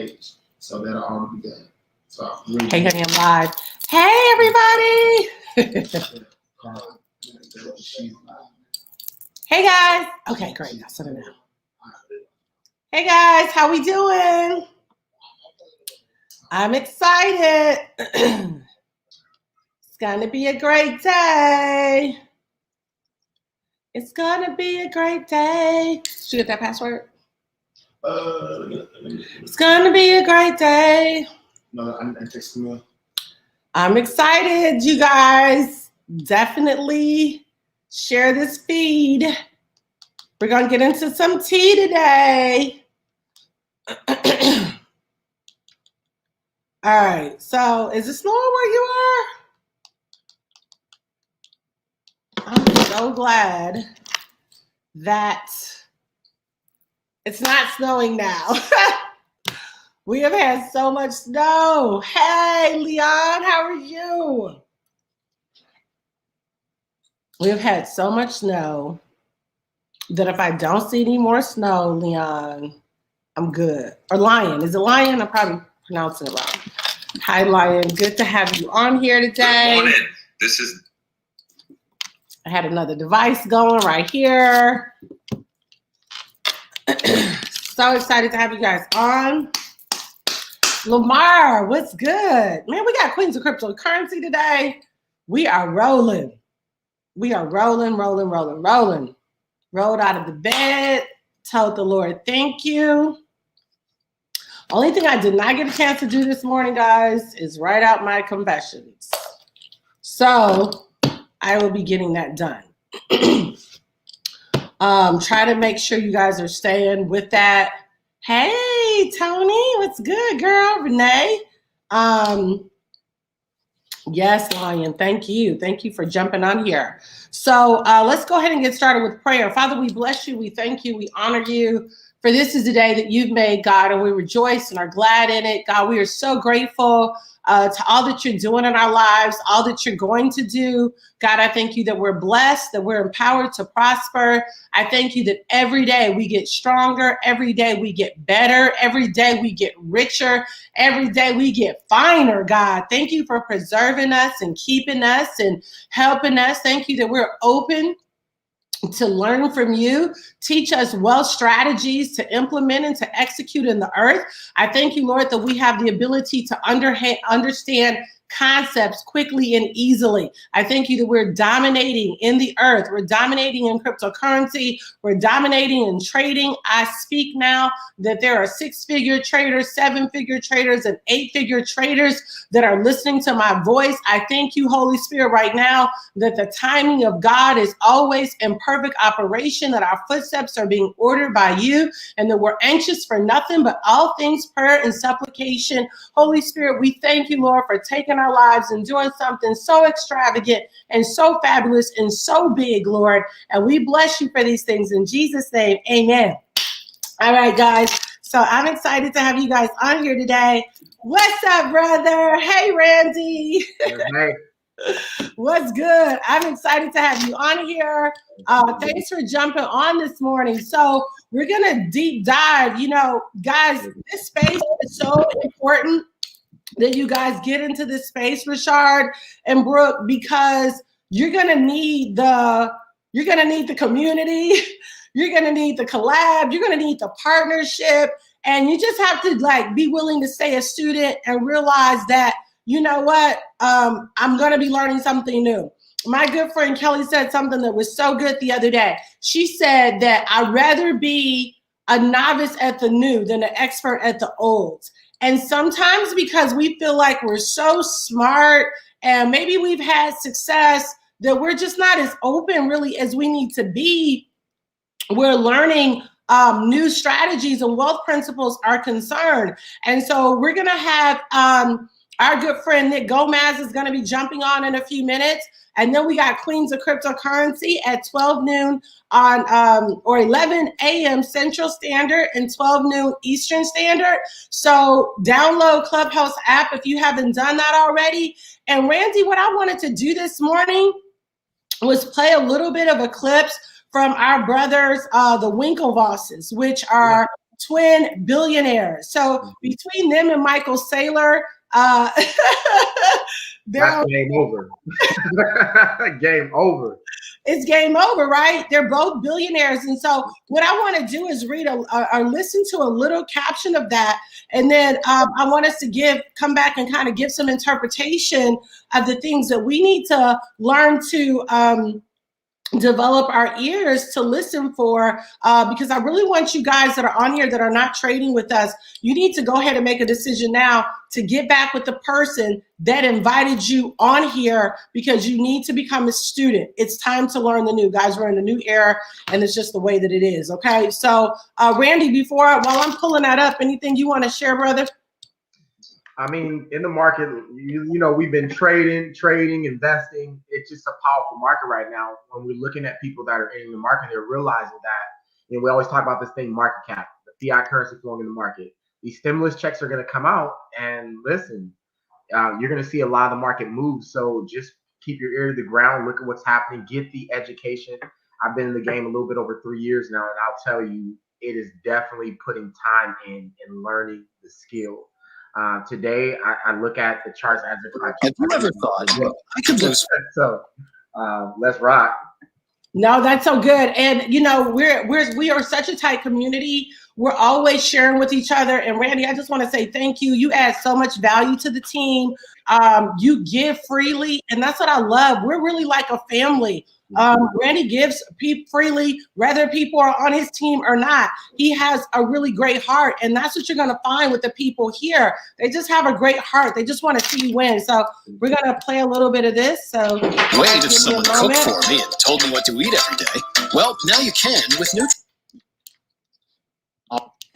page. So that'll all be done. So really Hey, honey, I'm live. Hey, everybody. Hey, guys. Okay, great. Now, set it down. Hey, guys. How we doing? I'm excited. It's going to be a great day. It's going to be a great day. Did you get that password? It's going to be a great day. No, I'm texting you. I'm excited, you guys. Definitely share this feed. We're going to get into some tea today. All right. So is it snowing where you are? I'm so glad that it's not snowing now. We have had so much snow. Hey, Leon, how are you? We have had so much snow that if I don't see any more snow, Leon, I'm good. Or Lion. Is it Lion? I'm probably pronouncing it wrong. Hi, Lion. Good to have you on here today. Good morning. This is... I had another device going right here. So excited to have you guys on. Lamar, what's good? Man, we got Queens of Cryptocurrency today. We are rolling. We are rolling. Rolled out of the bed, told the Lord, thank you. Only thing I did not get a chance to do this morning, guys, is write out my confessions. So I will be getting that done. Try to make sure you guys are staying with that. Hey, Tony, what's good, girl? Renee. Yes, Lion, thank you. Thank you for jumping on here. So let's go ahead and get started with prayer. Father, we bless you. We thank you. We honor you. For this is the day that you've made, God, and we rejoice and are glad in it. God, we are so grateful to all that you're doing in our lives, all that you're going to do. God, I thank you that we're blessed, that we're empowered to prosper. I thank you that every day we get stronger, every day we get better, every day we get richer, every day we get finer, God. Thank you for preserving us and keeping us and helping us. Thank you that we're open to learn from you. Teach us wealth strategies to implement and to execute in the earth. I thank you, Lord, that we have the ability to understand concepts quickly and easily. I thank you that we're dominating in the earth. We're dominating in cryptocurrency. We're dominating in trading. I speak now that there are 6-figure traders, 7-figure traders, and 8-figure traders that are listening to my voice. I thank you, Holy Spirit, right now that the timing of God is always in perfect operation, that our footsteps are being ordered by you, and that we're anxious for nothing but all things prayer and supplication. Holy Spirit, we thank you, Lord, for taking our lives and doing something so extravagant and so fabulous and so big, Lord. And we bless you for these things in Jesus' name. Amen. All right, guys. So I'm excited to have you guys on here today. What's up, brother? Hey, Randy. Hey. What's good? I'm excited to have you on here. Thanks for jumping on this morning. So we're going to deep dive. You know, guys, this space is so important that you guys get into this space, Rashard and Brooke, because you're going to need the community. You're going to need the collab. You're going to need the partnership. And you just have to be willing to stay a student and realize that, you know what, I'm going to be learning something new. My good friend Kelly said something that was so good the other day. She said that I'd rather be a novice at the new than an expert at the old. And sometimes because we feel like we're so smart and maybe we've had success that we're just not as open really as we need to be. We're learning new strategies and wealth principles are concerned. And so we're going to have our good friend Nick Gomez is going to be jumping on in a few minutes. And then we got Queens of Cryptocurrency at 12 noon on or 11 a.m. Central Standard and 12 noon Eastern Standard. So download Clubhouse app if you haven't done that already. And Randy, what I wanted to do this morning was play a little bit of a clips from our brothers, the Winklevosses, which are twin billionaires. So between them and Michael Saylor, that's game over. Game over. It's game over, right? They're both billionaires. And so what I want to do is read or listen to a little caption of that. And then I want us to come back and kind of give some interpretation of the things that we need to learn to develop our ears to listen for, because I really want you guys that are on here that are not trading with us, you need to go ahead and make a decision now to get back with the person that invited you on here, because you need to become a student. It's time to learn the new. Guys, we're in a new era, and it's just the way that it is, okay? So, Randy, while I'm pulling that up, anything you want to share, brother? I mean, in the market, you know, we've been trading, investing. It's just a powerful market right now. When we're looking at people that are in the market, they're realizing that, you know, we always talk about this thing, market cap, the fiat currency flowing in the market. These stimulus checks are going to come out, and listen, you're going to see a lot of the market move. So just keep your ear to the ground, look at what's happening, get the education. I've been in the game a little bit over 3 years now, and I'll tell you, it is definitely putting time in and learning the skill. Today, I look at the charts as if have you ever thought I could lose? So let's rock. No, that's so good. And you know, we are such a tight community. We're always sharing with each other. And Randy, I just want to say thank you. You add so much value to the team. You give freely, and that's what I love. We're really like a family. Randy gives freely, whether people are on his team or not. He has a really great heart, and that's what you're going to find with the people here. They just have a great heart. They just want to see you win. So we're going to play a little bit of this. So wait, if someone cooked for me and told me what to eat every day, well, now you can with Nutri.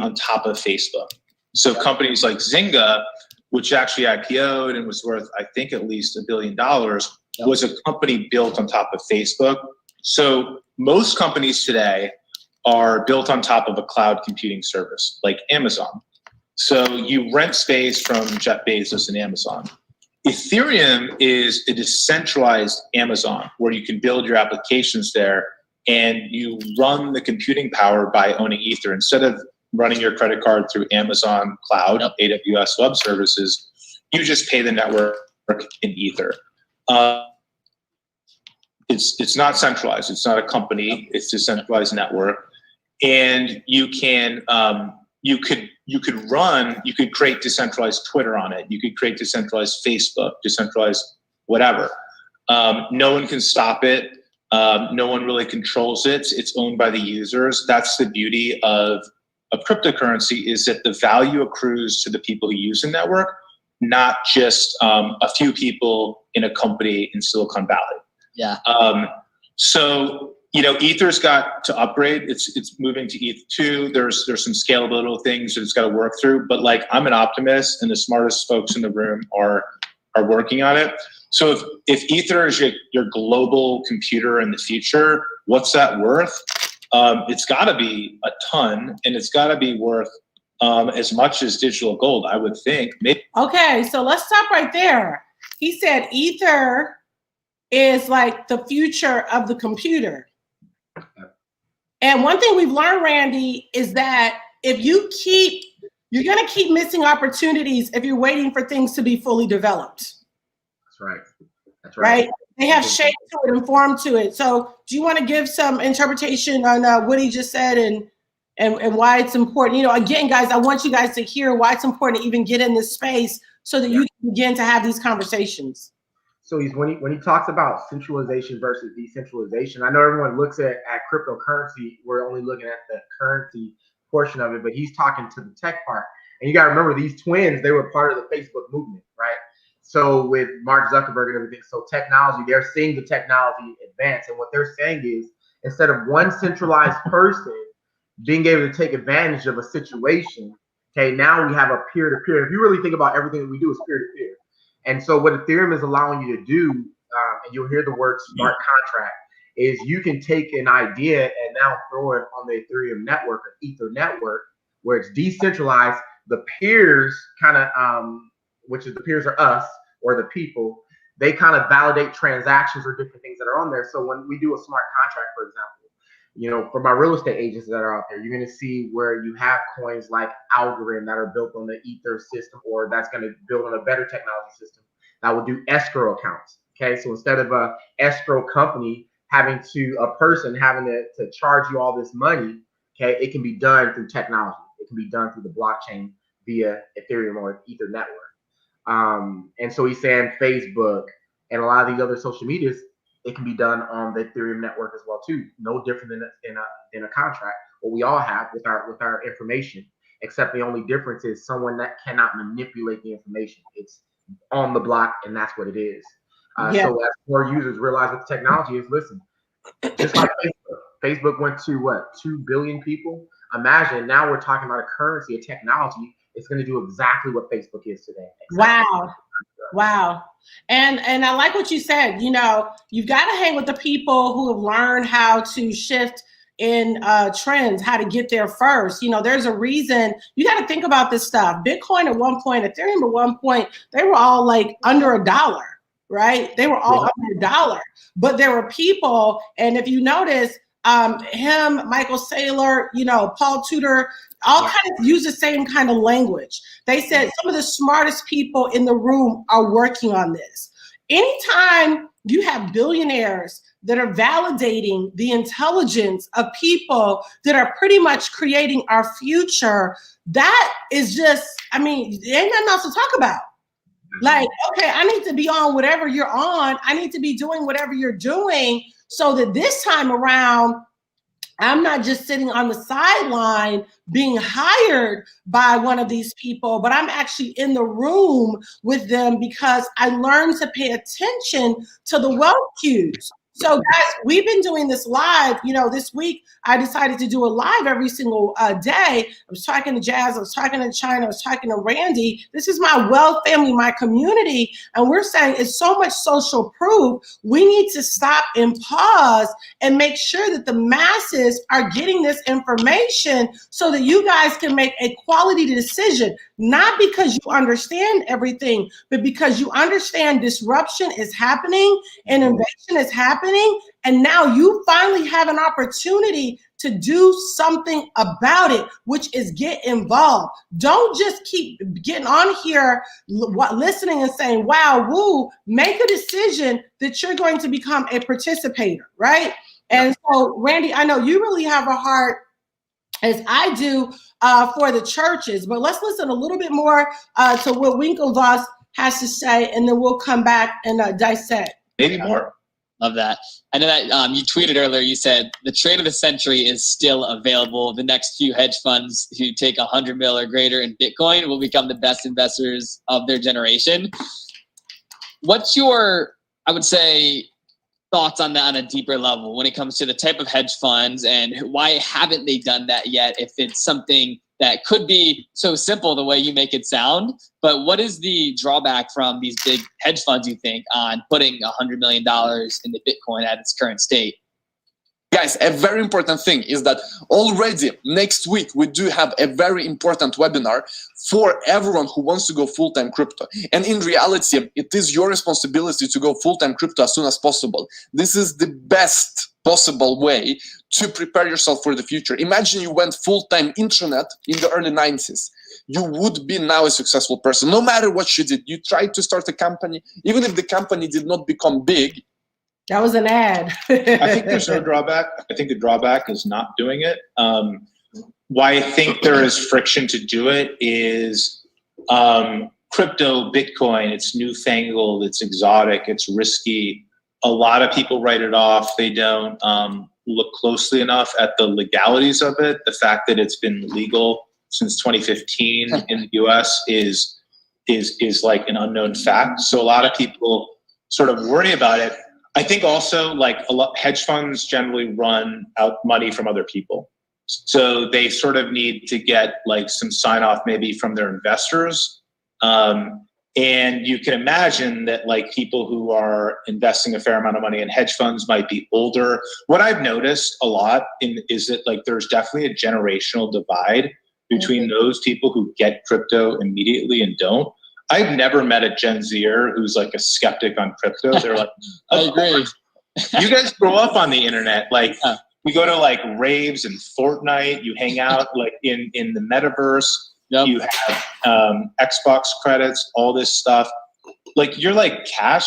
On top of Facebook. So companies like Zynga, which actually IPO'd and was worth, I think, at least $1 billion, was a company built on top of Facebook. So most companies today are built on top of a cloud computing service like Amazon. So you rent space from Jeff Bezos and Amazon. Ethereum is a decentralized Amazon where you can build your applications there and you run the computing power by owning Ether. Instead of running your credit card through Amazon Cloud, AWS Web Services, you just pay the network in Ether. It's not centralized. It's not a company. It's a centralized network, and you can you could create decentralized Twitter on it. You could create decentralized Facebook, decentralized whatever. No one can stop it. No one really controls it. It's owned by the users. That's the beauty of cryptocurrency, is that the value accrues to the people who use the network, not just a few people in a company in Silicon Valley. Yeah. So, you know, Ether's got to upgrade. It's moving to ETH2. There's some scalable things that it's got to work through. But like, I'm an optimist, and the smartest folks in the room are working on it. So if Ether is your global computer in the future, what's that worth? It's got to be a ton, and it's got to be worth as much as digital gold, I would think. Maybe. Okay, so let's stop right there. He said Ether is like the future of the computer. And one thing we've learned, Randy, is that if you're going to keep missing opportunities if you're waiting for things to be fully developed. That's right. That's right. They have shape to it and form to it. So do you want to give some interpretation on what he just said and why it's important? You know, again, guys, I want you guys to hear why it's important to even get in this space so that you can begin to have these conversations. So when he talks about centralization versus decentralization, I know everyone looks at cryptocurrency. We're only looking at the currency portion of it, but he's talking to the tech part. And you got to remember, these twins, they were part of the Facebook movement, right? So with Mark Zuckerberg and everything, so technology, they're seeing the technology advance. And what they're saying is, instead of one centralized person being able to take advantage of a situation, okay, now we have a peer-to-peer. If you really think about everything that we do is peer-to-peer. And so what Ethereum is allowing you to do, and you'll hear the word smart contract, is you can take an idea and now throw it on the Ethereum network or Ether network, where it's decentralized. The peers kind of, which is the peers are us or the people, they kind of validate transactions or different things that are on there. So when we do a smart contract, for example, For my real estate agents that are out there, you're going to see where you have coins like Algorand that are built on the Ether system, or that's going to build on a better technology system that will do escrow accounts. Okay, so instead of a escrow company a person having to charge you all this money, okay, it can be done through technology. It can be done through the blockchain via Ethereum or Ether network. And so he's saying Facebook and a lot of these other social medias, it can be done on the Ethereum network as well too. No different than a contract. What we all have with our information, except the only difference is someone that cannot manipulate the information. It's on the block, and that's what it is. So as more users realize what the technology is, listen, just like Facebook went to 2 billion people. Imagine now we're talking about a currency, a technology. It's going to do exactly what Facebook is today. Wow. And I like what you said. You've got to hang with the people who have learned how to shift in trends, how to get there first. There's a reason. You got to think about this stuff. Bitcoin at one point, Ethereum at one point, they were all like under $1. Right? They were all under $1, but there were people. And if you notice, Michael Saylor, Paul Tudor, all kind of use the same kind of language. They said some of the smartest people in the room are working on this. Anytime you have billionaires that are validating the intelligence of people that are pretty much creating our future, that is just, there ain't nothing else to talk about. Like, okay, I need to be on whatever you're on. I need to be doing whatever you're doing so that this time around, I'm not just sitting on the sideline being hired by one of these people, but I'm actually in the room with them because I learned to pay attention to the wealth cues. So guys, we've been doing this live. This week I decided to do a live every single day. I was talking to Jazz, I was talking to China, I was talking to Randy. This is my wealth family, my community. And we're saying it's so much social proof. We need to stop and pause and make sure that the masses are getting this information so that you guys can make a quality decision, not because you understand everything, but because you understand disruption is happening, innovation is happening. And now you finally have an opportunity to do something about it, which is get involved. Don't just keep getting on here, listening and saying, wow, woo, make a decision that you're going to become a participator, right? And so, Randy, I know you really have a heart, as I do, for the churches, but let's listen a little bit more to what Winklevoss has to say, and then we'll come back and dissect. Maybe more. Love that. I know that you tweeted earlier, you said the trade of the century is still available. The next few hedge funds who take 100 mil or greater in Bitcoin will become the best investors of their generation. What's your, I would say, thoughts on that on a deeper level when it comes to the type of hedge funds and why haven't they done that yet if it's something that could be so simple the way you make it sound? But what is the drawback from these big hedge funds, you think, on putting $100 million in the Bitcoin at its current state? Guys, a very important thing is that already next week we do have a very important webinar for everyone who wants to go full-time crypto. And in reality, it is your responsibility to go full-time crypto as soon as possible. This is the best possible way to prepare yourself for the future. Imagine you went full-time internet in the early 90s. You would be now a successful person. No matter what you did, you tried to start a company, even if the company did not become big. That was an ad. I think there's no drawback. I think the drawback is not doing it. Why I think there is friction to do it is crypto, Bitcoin, it's newfangled, it's exotic, it's risky. A lot of people write it off. They don't look closely enough at the legalities of it. The fact that it's been legal since 2015 in the US is like an unknown fact. So a lot of people sort of worry about it. I think also like hedge funds generally run out money from other people. So they sort of need to get like some sign off maybe from their investors. And you can imagine that like people who are investing a fair amount of money in hedge funds might be older. What I've noticed a lot is that like there's definitely a generational divide between those people who get crypto immediately and don't. I've never met a Gen Zer who's like a skeptic on crypto. They're like, I agree. You guys grow up on the internet. Like we go to like raves and Fortnite. You hang out like in the metaverse. Yep. You have Xbox credits, all this stuff. Like you're like, cash.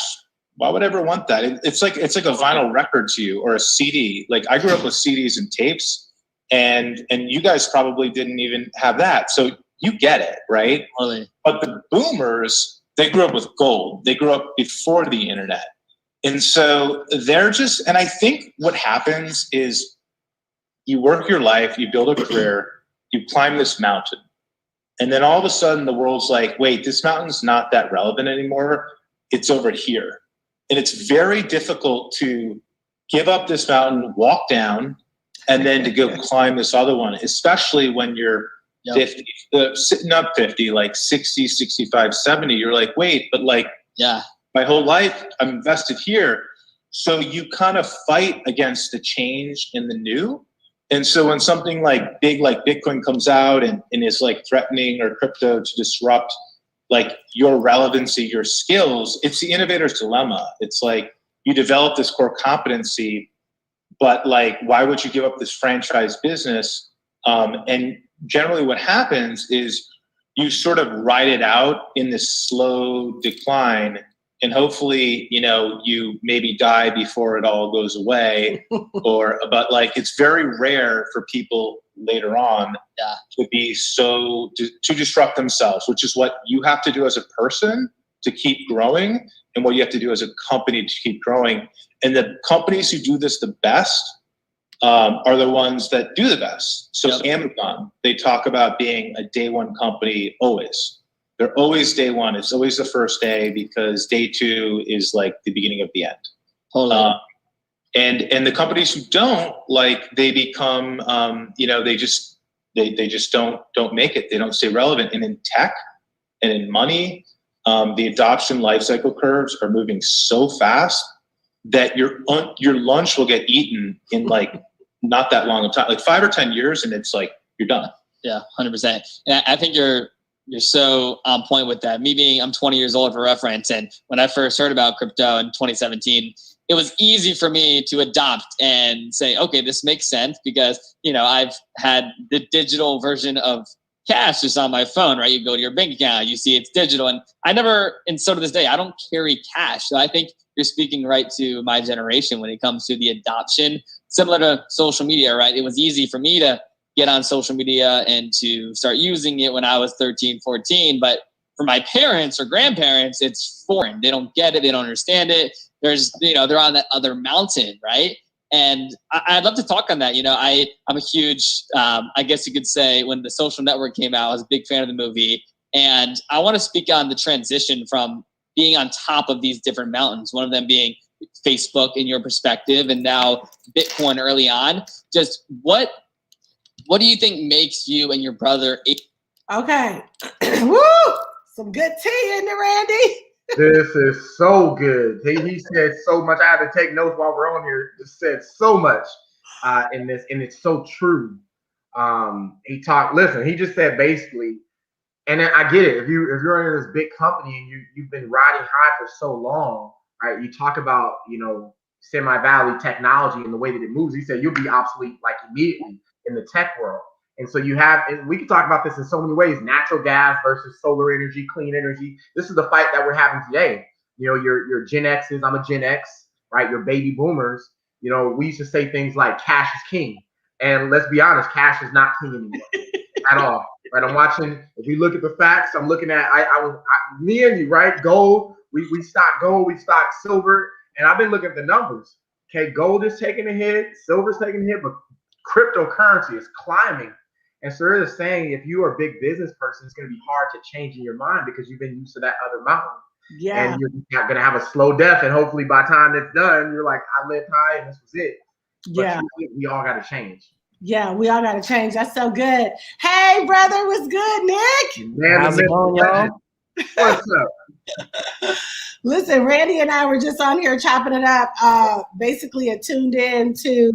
Why would I ever want that? It's like a vinyl record to you, or a CD. Like I grew up with CDs and tapes, and you guys probably didn't even have that. So you get it, right? Totally. But the boomers, they grew up with gold. They grew up before the internet. And so they're just, and I think what happens is you work your life, you build a career, you climb this mountain. And then all of a sudden the world's like, wait, this mountain's not that relevant anymore. It's over here. And it's very difficult to give up this mountain, walk down, and then to go climb this other one, especially when you're 50, sitting up 50, like 60, 65, 70. You're like, wait, but like, my whole life I'm invested here. So you kind of fight against the change in the new. And so when something like big, like Bitcoin comes out and is like threatening, or crypto to disrupt like your relevancy, your skills, it's the innovator's dilemma. It's like you develop this core competency, but like, why would you give up this franchise business? And generally what happens is you sort of ride it out in this slow decline, and hopefully, you know, you maybe die before it all goes away. But like, it's very rare for people later on to be to disrupt themselves, which is what you have to do as a person to keep growing, and what you have to do as a company to keep growing. And the companies who do this the best are the ones that do the best. So Amazon, they talk about being a day one company always. They're always day one. It's always the first day, because day two is like the beginning of the end. And the companies who don't, like, they become, they just don't make it. They don't stay relevant. And in tech and in money, the adoption life cycle curves are moving so fast that your lunch will get eaten in like not that long of time, like 5 or 10 years, and it's like you're done. Yeah, 100%. And I think you're so on point with that. I'm 20 years old for reference, and when I first heard about crypto in 2017, it was easy for me to adopt and say, okay, this makes sense, because I've had the digital version of cash just on my phone, right? You go to your bank account, you see it's digital, and so to this day, I don't carry cash. So I think you're speaking right to my generation when it comes to the adoption, similar to social media, right? It was easy for me to get on social media and to start using it when I was 13, 14. But for my parents or grandparents, it's foreign. They don't get it. They don't understand it. They're on that other mountain, right? And I'd love to talk on that. I'm a huge, I guess you could say, when The Social Network came out, I was a big fan of the movie. And I want to speak on the transition from being on top of these different mountains, one of them being Facebook in your perspective, and now Bitcoin early on. Just what do you think makes you and your brother? Okay. Woo! Some good tea in there, Randy. This is so good. He said so much. I had to take notes while we're on here. Just said so much in this, and it's so true. He just said basically, and I get it. If you're in this big company and you've been riding high for so long, right? You talk about, semi-valley technology and the way that it moves. He said you'll be obsolete like immediately in the tech world. And so and we can talk about this in so many ways: natural gas versus solar energy, clean energy. This is the fight that we're having today. Your Gen X's, I'm a Gen X, right? Your baby boomers. We used to say things like cash is king. And let's be honest, cash is not king anymore at all. Right? I'm watching, if you look at the facts, I'm looking at, me and you, right? Gold, we stock gold, we stock silver, and I've been looking at the numbers. Okay, gold is taking a hit, silver's taking a hit, but cryptocurrency is climbing. And so they're just saying, if you are a big business person, it's going to be hard to change in your mind because you've been used to that other mountain. Yeah. And you're not going to have a slow death. And hopefully by the time it's done, you're like, I lived high and this was it. Yeah. But we all got to change. Yeah, we all got to change. That's so good. Hey, brother, what's good, Nick? Man, how's it going, y'all? What's up? Listen, Randy and I were just on here chopping it up. Basically, it tuned in to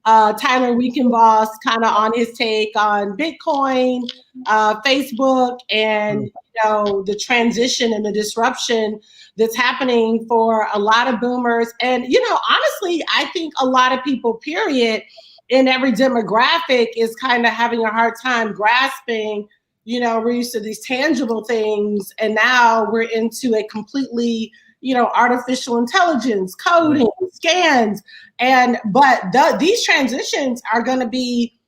Tyler Weekenboss kind of on his take on Bitcoin, Facebook, and the transition and the disruption that's happening for a lot of boomers. And honestly, I think a lot of people, period, in every demographic is kind of having a hard time grasping, we're used to these tangible things, and now we're into a completely, artificial intelligence, coding, scans, but these transitions are going to be,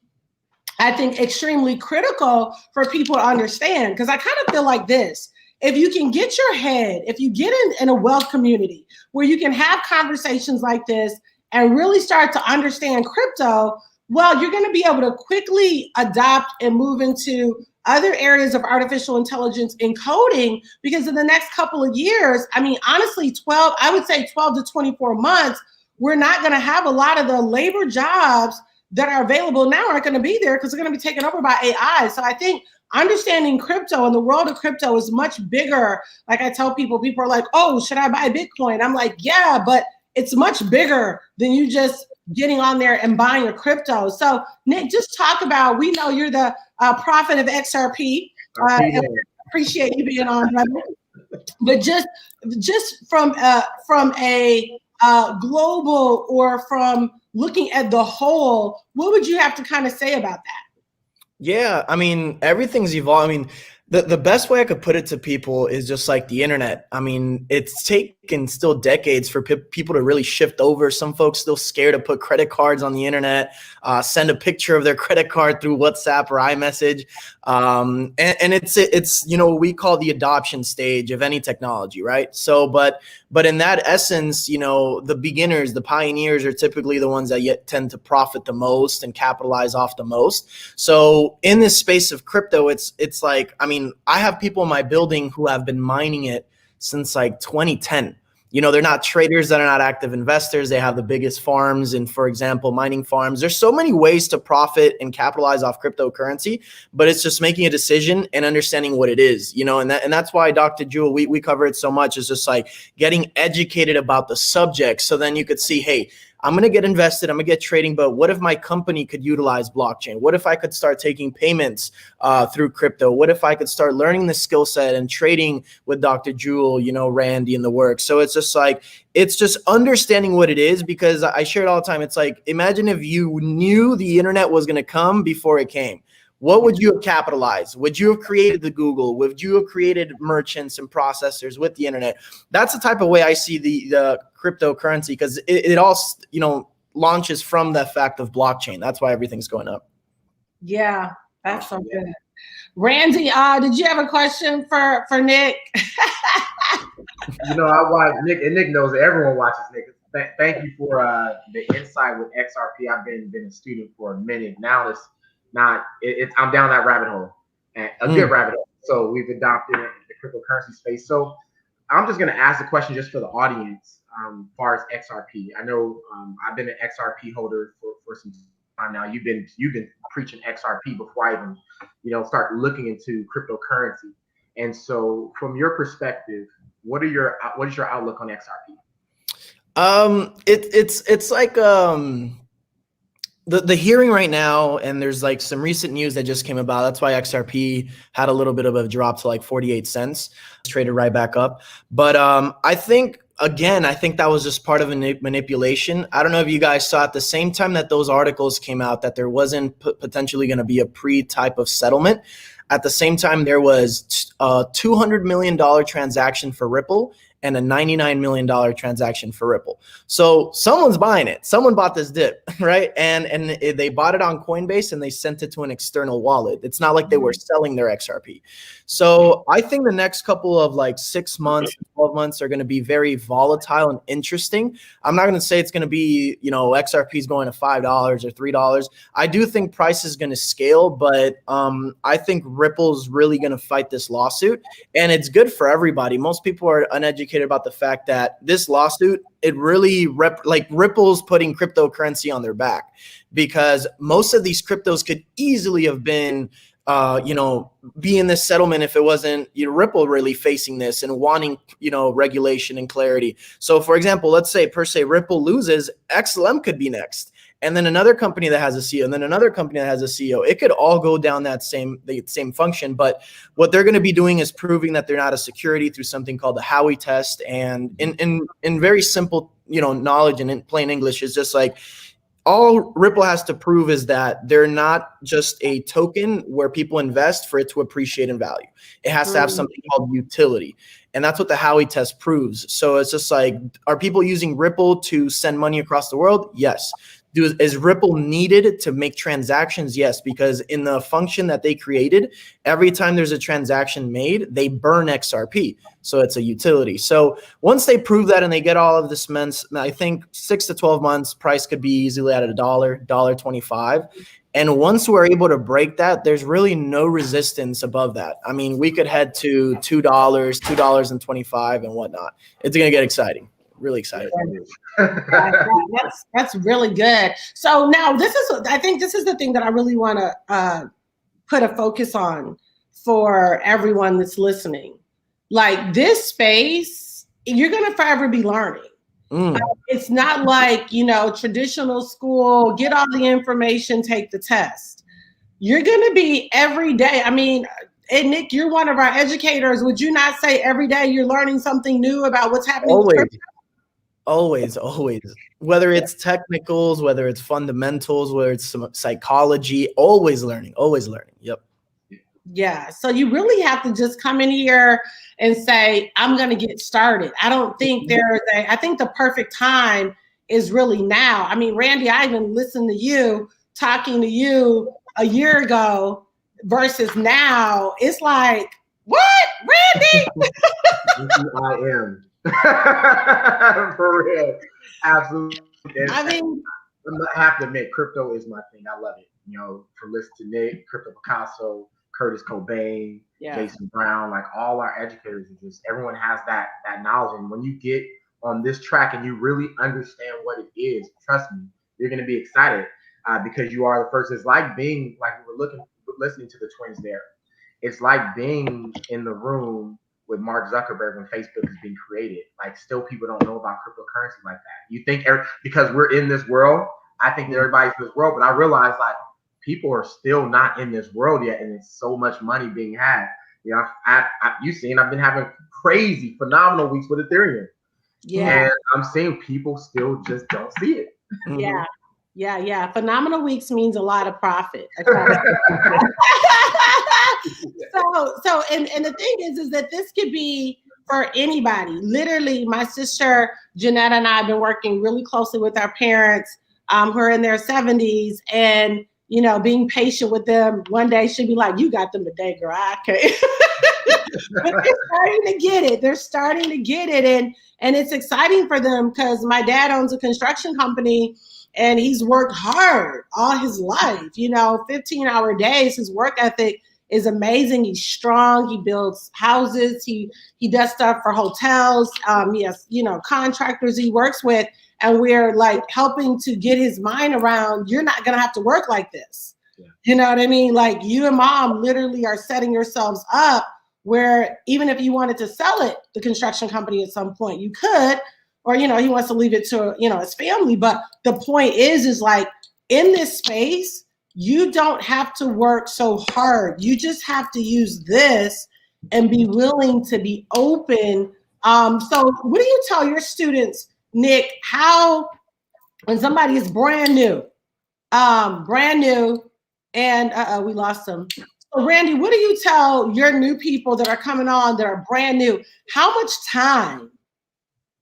I think, extremely critical for people to understand, because I kind of feel like this. If you can get your head, if you get in a wealth community where you can have conversations like this and really start to understand crypto, well, you're going to be able to quickly adopt and move into other areas of artificial intelligence and coding, because in the next couple of years, I mean, honestly, 12 to 24 months, we're not going to have a lot of the labor jobs that are available now aren't going to be there, because they're going to be taken over by AI. So I think understanding crypto and the world of crypto is much bigger. Like I tell people are like, oh, should I buy Bitcoin? I'm like, yeah, but it's much bigger than you just getting on there and buying a crypto. So Nick, just talk about, we know you're the prophet of XRP. Appreciate you being on, brother. But just from a global, or from looking at the whole, what would you have to kind of say about that? Yeah, I mean, everything's evolved. I mean, the best way I could put it to people is just like the internet. I mean, it's taken still decades for people to really shift over. Some folks still scared to put credit cards on the internet, send a picture of their credit card through WhatsApp or iMessage. And it's we call the adoption stage of any technology, right? So, but in that essence, the beginners, the pioneers are typically the ones that tend to profit the most and capitalize off the most. So in this space of crypto, it's like, I mean, I have people in my building who have been mining it since like 2010. They're not traders, they're not active investors. They have the biggest farms, and for example, mining farms. There's so many ways to profit and capitalize off cryptocurrency, but it's just making a decision and understanding what it is, and that's why, Dr. Jewel, we cover it so much. It's just like getting educated about the subject. So then you could see, hey, I'm going to get invested, I'm going to get trading, but what if my company could utilize blockchain? What if I could start taking payments through crypto? What if I could start learning the skill set and trading with Dr. Jewel, Randy and the work? So it's just understanding what it is, because I share it all the time. It's like, imagine if you knew the internet was going to come before it came. What would you have capitalized? Would you have created the Google? Would you have created merchants and processors with the internet? That's the type of way I see the cryptocurrency, because it all, launches from the fact of blockchain. That's why everything's going up. Yeah, that's so good. Randy, did you have a question for Nick? I watch Nick, and Nick knows that everyone watches Nick. Thank you for the insight with XRP. I've been a student for a minute now. I'm down that rabbit hole, and a good rabbit hole. So we've adopted the cryptocurrency space. So I'm just going to ask the question just for the audience, as far as XRP. I know I've been an XRP holder for some time now. You've been preaching XRP before I even start looking into cryptocurrency. And so from your perspective, what is your outlook on XRP? It's like the hearing right now, and there's like some recent news that just came about. That's why XRP had a little bit of a drop to like 48 cents, traded right back up. But I think that was just part of a manipulation. I don't know if you guys saw at the same time that those articles came out that there wasn't potentially going to be a pre-type of settlement. At the same time, there was a $200 million transaction for Ripple and a $99 million transaction for Ripple. So someone's buying it. Someone bought this dip, right? And they bought it on Coinbase and they sent it to an external wallet. It's not like they were selling their XRP. So I think the next couple of like 6 months, 12 months are going to be very volatile and interesting. I'm not going to say it's going to be, XRP is going to $5 or $3. I do think price is going to scale, but I think Ripple's really going to fight this lawsuit, and it's good for everybody. Most people are uneducated about the fact that this lawsuit, it really Ripple's putting cryptocurrency on their back, because most of these cryptos could easily have been be in this settlement if it wasn't Ripple really facing this and wanting regulation and clarity. So for example, let's say Ripple loses, XLM could be next, and then another company that has a CEO, and then another company that has a CEO. It could all go down the same function, but what they're going to be doing is proving that they're not a security through something called the Howey test. And in very simple knowledge and in plain English, is just like, all Ripple has to prove is that they're not just a token where people invest for it to appreciate in value. It has to have something called utility. And that's what the Howey test proves. So it's just like, are people using Ripple to send money across the world? Yes. Is Ripple needed to make transactions? Yes, because in the function that they created, every time there's a transaction made, they burn XRP. So it's a utility. So once they prove that and they get all of this, I think 6 to 12 months, price could be easily at $1.25. And once we're able to break that, there's really no resistance above that. I mean, we could head to $2, $2.25 and whatnot. It's going to get exciting. Really excited. That's really good. So now I think this is the thing that I really want to put a focus on for everyone that's listening. Like this space, you're going to forever be learning. It's not like, traditional school, get all the information, take the test. You're going to be every day. I mean, and Nick, you're one of our educators. Would you not say every day you're learning something new about what's happening? Always. Whether it's technicals, whether it's fundamentals, whether it's some psychology, always learning. Yep. Yeah. So you really have to just come in here and say, I'm going to get started. I don't think I think the perfect time is really now. I mean, Randy, I even listened to you talking to you a year ago versus now. It's like, what, Randy? I am. For real. Absolutely. I mean, I have to admit, crypto is my thing. I love it. From listening to Nick, Crypto Picasso, Curtis Cobain, Jason Brown, like all our educators, everyone has that knowledge. And when you get on this track and you really understand what it is, trust me, you're going to be excited because you are the first. It's like being like listening to the twins there. It's like being in the room with Mark Zuckerberg when Facebook is being created. Like still people don't know about cryptocurrency like that. You think because we're in this world, I think that everybody's in this world, but I realize like people are still not in this world yet, and it's so much money being had. You've seen I've been having crazy, phenomenal weeks with Ethereum. Yeah. And I'm seeing people still just don't see it. Yeah. Phenomenal weeks means a lot of profit. So and the thing is that this could be for anybody. Literally, my sister Janetta and I have been working really closely with our parents who are in their 70s, and being patient with them. One day she'll be like, you got them today, girl. Okay. But they're starting to get it. They're starting to get it. And it's exciting for them because my dad owns a construction company and he's worked hard all his life, 15-hour days. His work ethic is amazing. He's strong. He builds houses. He does stuff for hotels. He has, contractors he works with. And we're like helping to get his mind around, you're not going to have to work like this. Yeah. You know what I mean? Like you and mom literally are setting yourselves up where even if you wanted to sell it, the construction company at some point, you could, or, he wants to leave it to, his family. But the point is like in this space, you don't have to work so hard. You just have to use this and be willing to be open. So what do you tell your students, Nick, how when somebody is brand new and we lost them. So Randy, what do you tell your new people that are coming on that are brand new? How much time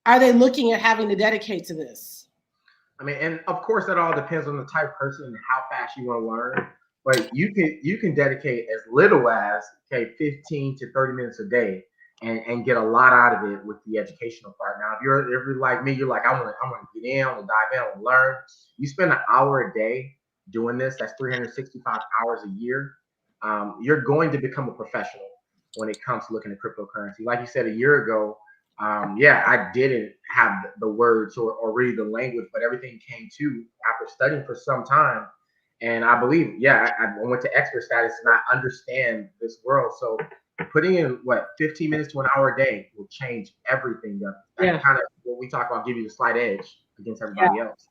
are they looking at having to dedicate to this? I mean, and of course that all depends on the type of person and how fast you want to learn. But you can dedicate as little as 15 to 30 minutes a day. And get a lot out of it with the educational part. Now, if you're like me, you're like, I want to get in, I want to dive in, I want to learn. You spend an hour a day doing this, that's 365 hours a year. You're going to become a professional when it comes to looking at cryptocurrency. Like you said a year ago, I didn't have the words or read the language, but everything came to after studying for some time. And I believe, I went to expert status and I understand this world. So putting in 15 minutes to an hour a day will change everything. That kind of what we talk about, give you the slight edge against everybody else.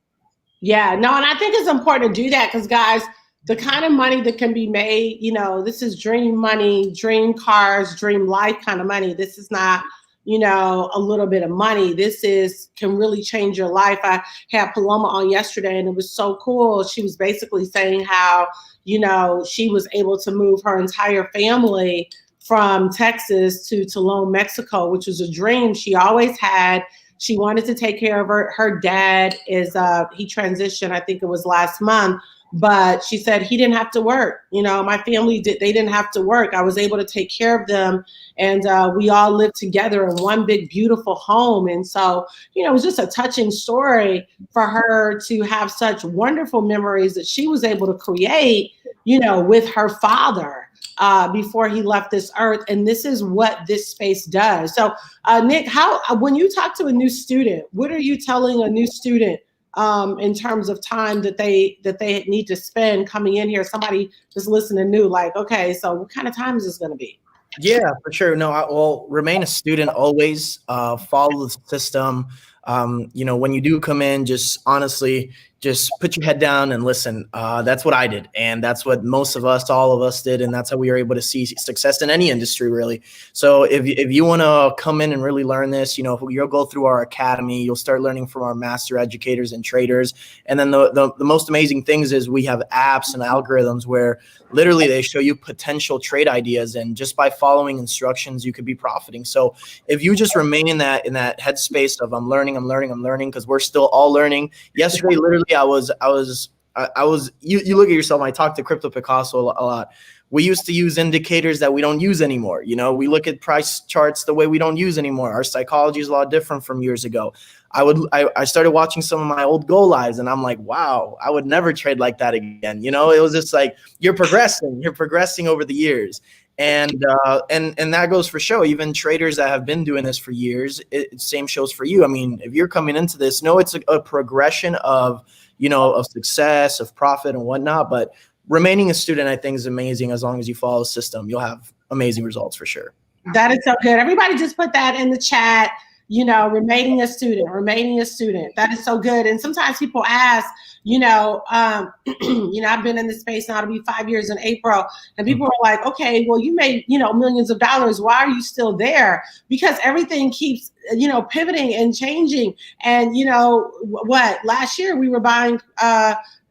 Yeah, no, and I think it's important to do that because guys, the kind of money that can be made, this is dream money, dream cars, dream life kind of money. This is not, a little bit of money. This can really change your life. I had Paloma on yesterday and it was so cool. She was basically saying how, she was able to move her entire family from Texas to Tulum, Mexico, which was a dream she always had. She wanted to take care of her dad he transitioned, I think it was last month, but she said he didn't have to work. My family they didn't have to work. I was able to take care of them, and we all lived together in one big, beautiful home. And so, it was just a touching story for her to have such wonderful memories that she was able to create, with her father. Before he left this earth. And this is what this space does. So Nick, when you talk to a new student, what are you telling a new student in terms of time that they need to spend coming in here? Somebody just listening new, like, okay, so what kind of time is this going to be? Yeah, for sure. No, I will remain a student always, follow the system. When you do come in, just honestly, just put your head down and listen. That's what I did. And that's what all of us did. And that's how we were able to see success in any industry, really. So if you want to come in and really learn this, you'll go through our academy, you'll start learning from our master educators and traders. And then the most amazing things is we have apps and algorithms where literally they show you potential trade ideas. And just by following instructions, you could be profiting. So if you just remain in that headspace of I'm learning, because we're still all learning. Yesterday, literally, I was you look at yourself. I talk to Crypto Picasso a lot. We used to use indicators that we don't use anymore. We look at price charts the way we don't use anymore. Our psychology is a lot different from years ago. I started watching some of my old Go lives and I'm like, wow, I would never trade like that again. It was just like, you're progressing over the years. And that goes for show. Even traders that have been doing this for years, same shows for you. I mean, if you're coming into this, it's a progression of success, of profit and whatnot. But remaining a student, I think, is amazing. As long as you follow the system, you'll have amazing results for sure. That is so good. Everybody just put that in the chat. Remaining a student. That is so good. And sometimes people ask, I've been in this space now, it'll be 5 years in April. And people are like, okay, well, you made, millions of dollars. Why are you still there? Because everything keeps, pivoting and changing. And, last year we were buying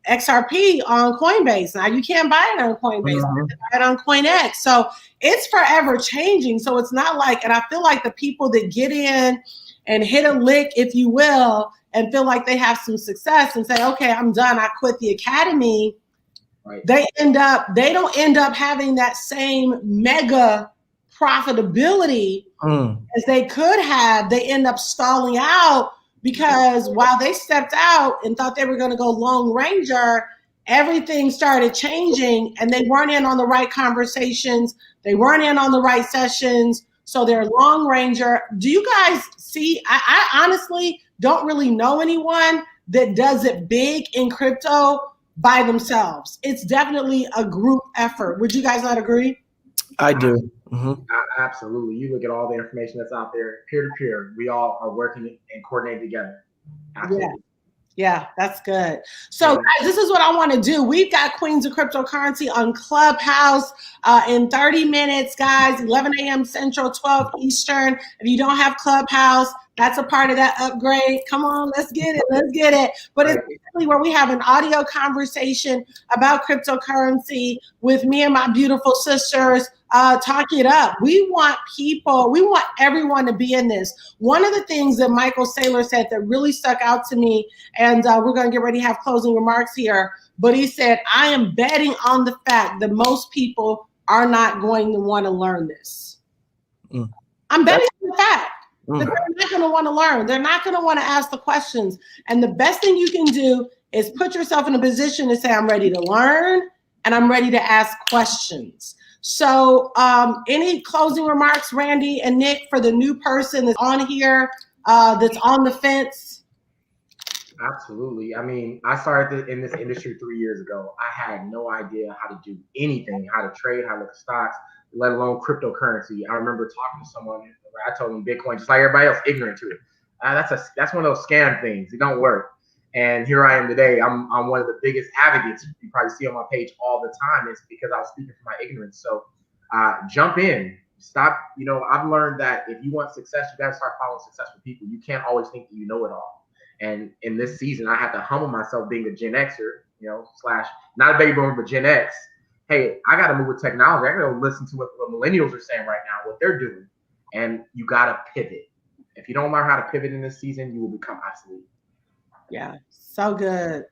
XRP on Coinbase. Now you can't buy it on Coinbase. You have to buy it on CoinX. So it's forever changing. So it's not like, and I feel like the people that get in and hit a lick, if you will, and feel like they have some success and say, okay, I'm done, I quit the academy. Right. They don't end up having that same mega profitability as they could have. They end up stalling out because while they stepped out and thought they were going to go Lone Ranger, everything started changing and they weren't in on the right conversations. They weren't in on the right sessions. So they're Long Ranger. Do you guys see? I honestly don't really know anyone that does it big in crypto by themselves. It's definitely a group effort. Would you guys not agree? I do. Mm-hmm. Absolutely. You look at all the information that's out there, peer to peer. We all are working and coordinating together. Absolutely. Yeah, that's good. So guys, this is what I want to do. We've got Queens of Cryptocurrency on Clubhouse in 30 minutes, guys, 11 a.m. Central, 12 Eastern. If you don't have Clubhouse, that's a part of that upgrade. Come on, let's get it. But it's basically where we have an audio conversation about cryptocurrency with me and my beautiful sisters talk it up. We want everyone to be in this. One of the things that Michael Saylor said that really stuck out to me, and we're going to get ready to have closing remarks here, but he said, I am betting on the fact that most people are not going to want to learn this. I'm betting on the fact that they're not going to want to learn. They're not going to want to ask the questions. And the best thing you can do is put yourself in a position to say, I'm ready to learn and I'm ready to ask questions. So any closing remarks, Randy and Nick, for the new person that's on here, that's on the fence? Absolutely. I mean, I started in this industry 3 years ago. I had no idea how to do anything, how to trade, how to look at stocks, let alone cryptocurrency. I remember talking to someone, I told them Bitcoin, just like everybody else, ignorant to it. That's one of those scam things. It don't work. And here I am today. I'm one of the biggest advocates you probably see on my page all the time. It's because I was speaking from my ignorance. So jump in, Stop. You know, I've learned that if you want success, you got to start following successful people. You can't always think that you know it all. And in this season, I have to humble myself being a Gen Xer, you know, slash not a baby boomer, but Gen X. Hey, I got to move with technology. I got to listen to what millennials are saying right now, what they're doing. And you got to pivot. If you don't learn how to pivot in this season, you will become obsolete. Yeah, so good.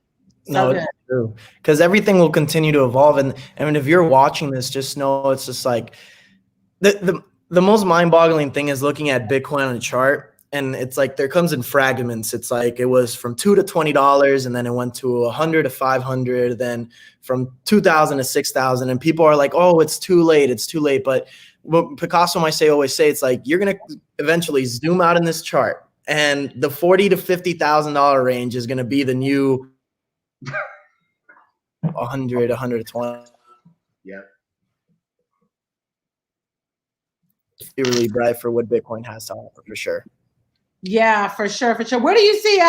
So No, good. it's true. Because everything will continue to evolve. And I mean, if you're watching this, just know it's just like the most mind-boggling thing is looking at Bitcoin on a chart. And it's like there comes in fragments. It's like it was from $2 to $20, and then it went to 100 to 500, then from 2,000 to 6,000. And people are like, "Oh, it's too late. It's too late." But what Picasso might always say, it's like you're gonna eventually zoom out in this chart, and the $40,000 to $50,000 range is gonna be the new 100, 120. Yeah. Be really bright for what Bitcoin has to offer, for sure. Yeah, for sure, for sure. Where do you see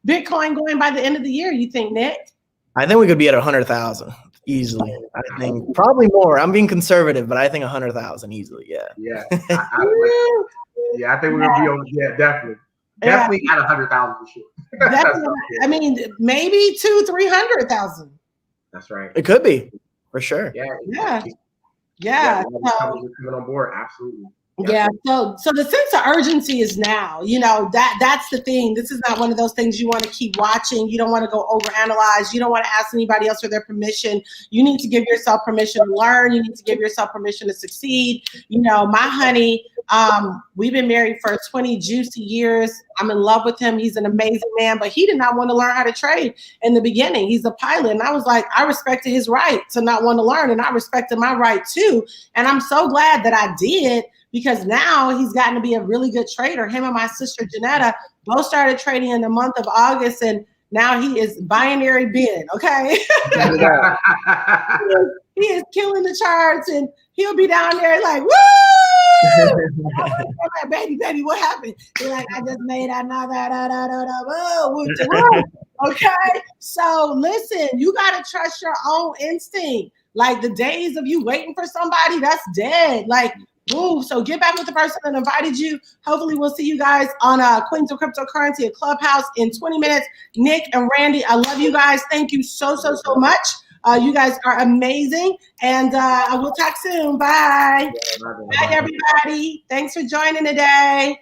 Bitcoin going by the end of the year, you think, Nick? I think we could be at 100,000 easily. I think probably more. I'm being conservative, but I think 100,000 easily. Yeah. Yeah. I think we're gonna be on. Yeah, definitely. Definitely at 100,000 for sure. Definitely. I mean, maybe 200,000-300,000. That's right. It could be, for sure. Yeah. Coming on board, absolutely. Yeah, so the sense of urgency is now. You know, that's the thing. This is not one of those things you want to keep watching. You don't want to go overanalyze. You don't want to ask anybody else for their permission. You need to give yourself permission to learn. You need to give yourself permission to succeed. You know, my honey, we've been married for 20 juicy years. I'm in love with him. He's an amazing man, but he did not want to learn how to trade in the beginning. He's a pilot. And I was like, I respected his right to not want to learn, and I respected my right too. And I'm so glad that I did, because now he's gotten to be a really good trader. Him and my sister Janetta both started trading in the month of August, and now he is binary bid, okay? He is killing the charts, and he'll be down there like, woo! Like, baby, what happened? He's like, I just made another, okay? So listen, you got to trust your own instinct. Like the days of you waiting for somebody, that's dead. Like, move. So get back with the person that invited you. Hopefully we'll see you guys on Queens of Cryptocurrency at Clubhouse in 20 minutes. Nick and Randy, I love you guys. Thank you so much. You guys are amazing. And I will talk soon. Bye. Bye, everybody. Thanks for joining today.